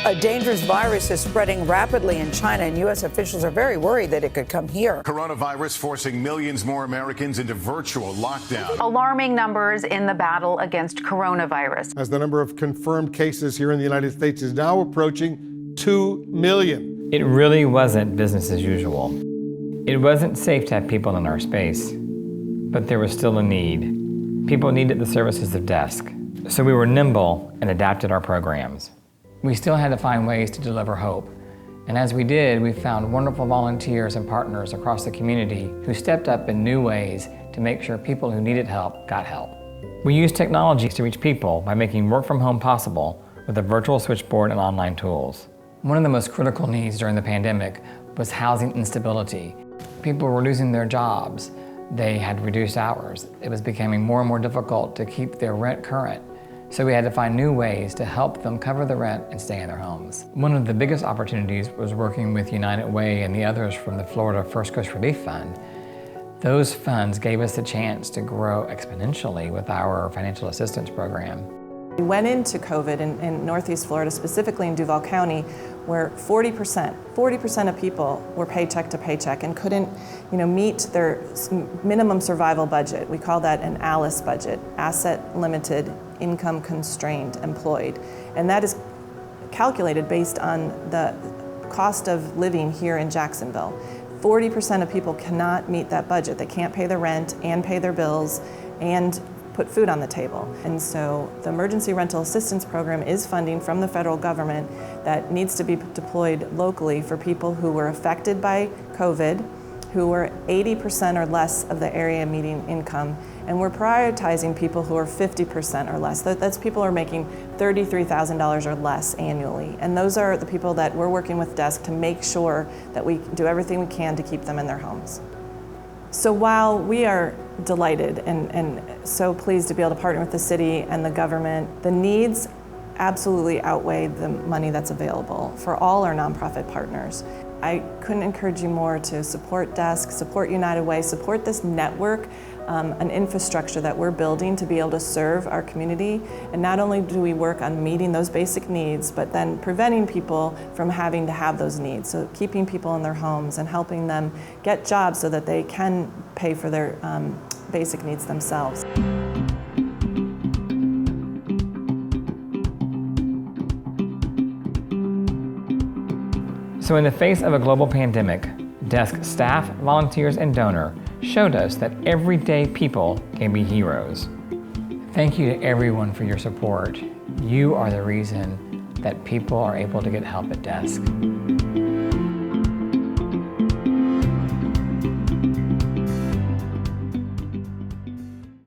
A dangerous virus is spreading rapidly in China, and U.S. officials are very worried that it could come here. Coronavirus forcing millions more Americans into virtual lockdown. Alarming numbers in the battle against coronavirus. As the number of confirmed cases here in the United States is now approaching 2 million. It really wasn't business as usual. It wasn't safe to have people in our space, but there was still a need. People needed the services of DESC, so we were nimble and adapted our programs. We still had to find ways to deliver hope. And as we did, we found wonderful volunteers and partners across the community who stepped up in new ways to make sure people who needed help got help. We used technologies to reach people by making work from home possible with a virtual switchboard and online tools. One of the most critical needs during the pandemic was housing instability. People were losing their jobs. They had reduced hours. It was becoming more and more difficult to keep their rent current. So we had to find new ways to help them cover the rent and stay in their homes. One of the biggest opportunities was working with United Way and the others from the Florida First Coast Relief Fund. Those funds gave us a chance to grow exponentially with our financial assistance program. We went into COVID in Northeast Florida, specifically in Duval County, where 40% of people were paycheck to paycheck and couldn't, meet their minimum survival budget. We call that an ALICE budget, asset limited, income constrained, employed. And that is calculated based on the cost of living here in Jacksonville. 40% of people cannot meet that budget. They can't pay their rent and pay their bills and put food on the table. And so the Emergency Rental Assistance Program is funding from the federal government that needs to be deployed locally for people who were affected by COVID, who were 80% or less of the area median income, and we're prioritizing people who are 50% or less. That's people who are making $33,000 or less annually. And those are the people that we're working with DESC to make sure that we do everything we can to keep them in their homes. So while we are delighted and so pleased to be able to partner with the city and the government, the needs absolutely outweigh the money that's available for all our nonprofit partners. I couldn't encourage you more to support DESC, support United Way, support this network, an infrastructure that we're building to be able to serve our community. And not only do we work on meeting those basic needs, but then preventing people from having to have those needs. So keeping people in their homes and helping them get jobs so that they can pay for their basic needs themselves. So in the face of a global pandemic, DESC staff, volunteers, and donor showed us that everyday people can be heroes. Thank you to everyone for your support. You are the reason that people are able to get help at DESC.